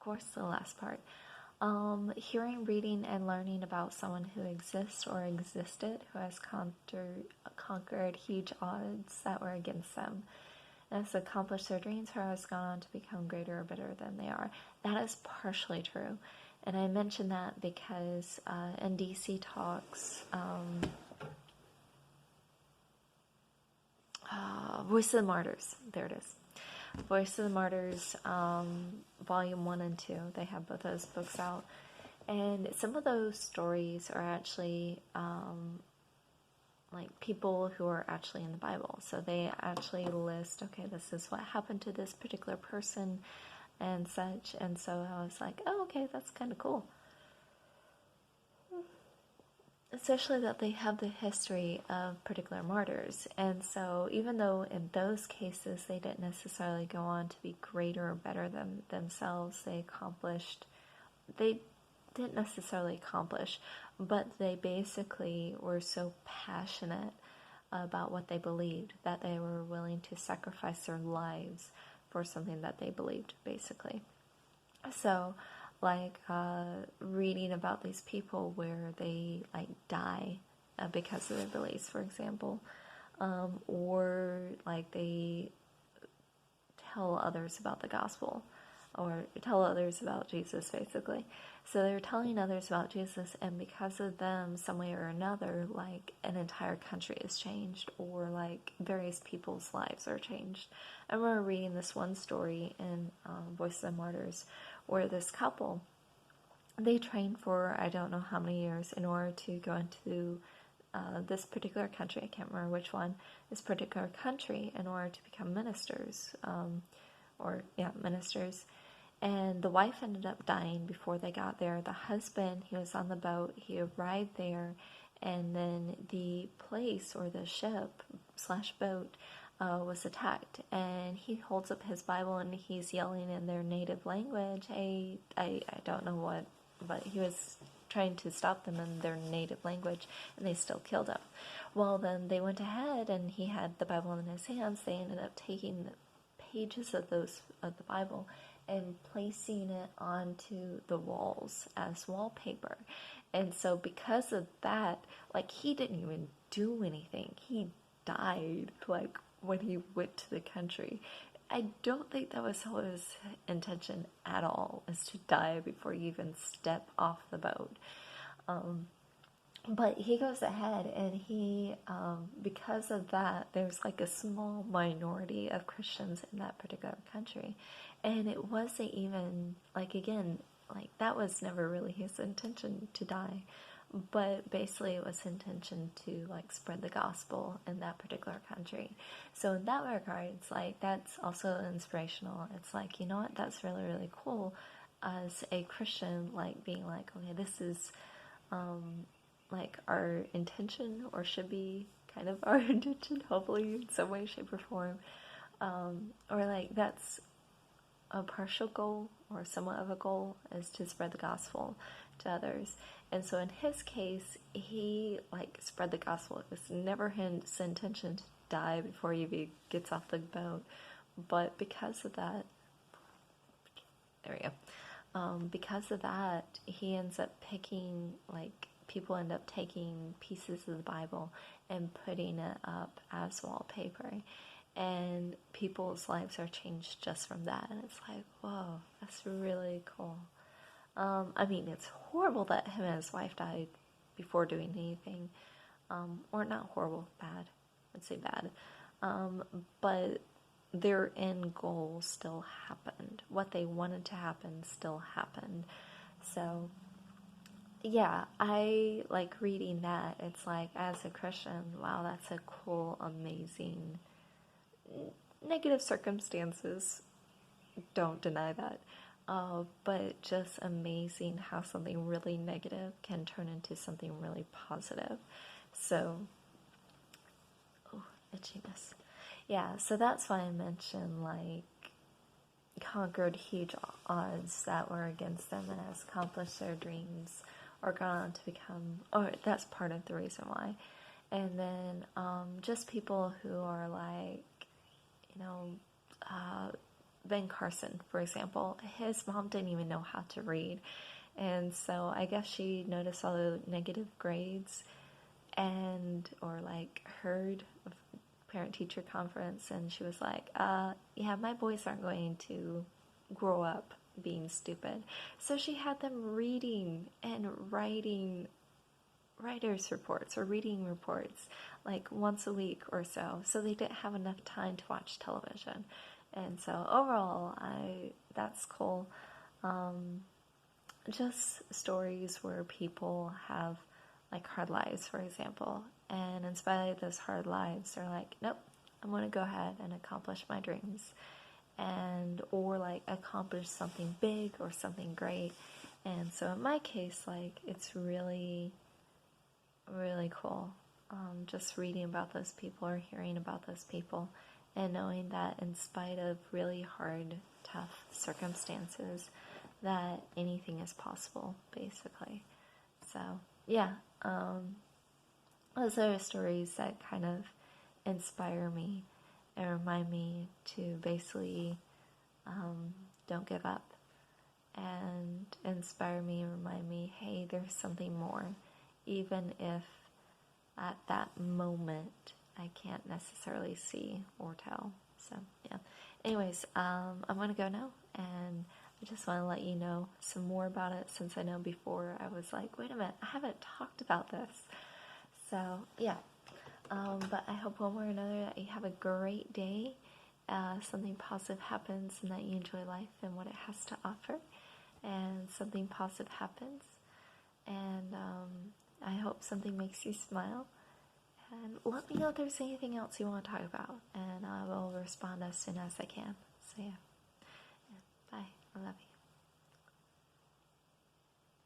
course, the last part. Hearing, reading, and learning about someone who exists or existed, who has conquered huge odds that were against them, and has accomplished their dreams, or has gone on to become greater or better than they are. That is partially true. And I mention that because in DC Talks, Voice of the Martyrs, there it is. Voice of the Martyrs, Volume 1 and 2. They have both those books out. And some of those stories are actually like people who are actually in the Bible. So they actually list, okay, this is what happened to this particular person and such. And so I was like, oh, okay, that's kind of cool. Especially that they have the history of particular martyrs. And so even though in those cases they didn't necessarily go on to be greater or better than themselves, they didn't necessarily accomplish, but they basically were so passionate about what they believed that they were willing to sacrifice their lives for something that they believed, basically. So like reading about these people where they like die because of their beliefs, for example, or like they tell others about the gospel or tell others about Jesus, basically. So they're telling others about Jesus, and because of them, some way or another, like an entire country is changed, or like various people's lives are changed. I remember reading this one story in Voice of the Martyrs, where this couple, they trained for I don't know how many years in order to go into this particular country. I can't remember which one. This particular country in order to become ministers, ministers. And the wife ended up dying before they got there. The husband, he was on the boat. He arrived there, and then the place or the ship / boat was attacked, and he holds up his Bible and he's yelling in their native language. I don't know what, but he was trying to stop them in their native language, and they still killed him. Well, then they went ahead, and he had the Bible in his hands. They ended up taking pages of the Bible and placing it onto the walls as wallpaper. And so because of that, like, he didn't even do anything. He died, like, when he went to the country. I don't think that was his intention at all, is to die before you even step off the boat. But he goes ahead, and he, because of that, there's like a small minority of Christians in that particular country. And it wasn't even, like, again, like, that was never really his intention to die. But basically it was his intention to, like, spread the gospel in that particular country. So in that regard, it's like, that's also inspirational. It's like, you know what, that's really, really cool as a Christian, like, being like, okay, this is, like, our intention, or should be kind of our intention, hopefully, in some way, shape, or form. Or, like, that's a partial goal, or somewhat of a goal, is to spread the gospel to others. And so in his case, he, like, spread the gospel. It was never his intention to die before he gets off the boat. But because of that, there we go. Because of that, he ends up picking, like, people end up taking pieces of the Bible and putting it up as wallpaper. And people's lives are changed just from that. And it's like, whoa, that's really cool. I mean, it's horrible that him and his wife died before doing anything. Or not horrible, bad. I'd say bad. But their end goal still happened. What they wanted to happen still happened. So, yeah, I like reading that. It's like, as a Christian, wow, that's a cool, amazing, negative circumstances, don't deny that, but just amazing how something really negative can turn into something really positive. So, oh, itchiness. Yeah, so that's why I mentioned, like, conquered huge odds that were against them and has accomplished their dreams, or gone on to become, or that's part of the reason why. And then just people who are like, you know, Ben Carson, for example, his mom didn't even know how to read. And so I guess she noticed all the negative grades and, or like heard of parent teacher conference, and she was like, yeah, my boys aren't going to grow up being stupid. So she had them reading and writing writers' reports or reading reports like once a week or so. So they didn't have enough time to watch television. And so overall, that's cool. Just stories where people have like hard lives, for example, and in spite of those hard lives, they're like, nope, I'm going to go ahead and accomplish my dreams, and or like accomplish something big or something great. And so in my case, like, it's really, really cool, just reading about those people or hearing about those people, and knowing that in spite of really hard, tough circumstances, that anything is possible, basically. So yeah, those are stories that kind of inspire me and remind me to basically don't give up, and inspire me and remind me, hey, there's something more, even if at that moment I can't necessarily see or tell. So yeah. Anyways, I'm gonna go now, and I just want to let you know some more about it, since I know before I was like, wait a minute, I haven't talked about this. So yeah, but I hope one way or another that you have a great day, something positive happens, and that you enjoy life and what it has to offer, and something positive happens, and I hope something makes you smile. And let me know if there's anything else you want to talk about, and I will respond as soon as I can. So yeah, bye. I love you.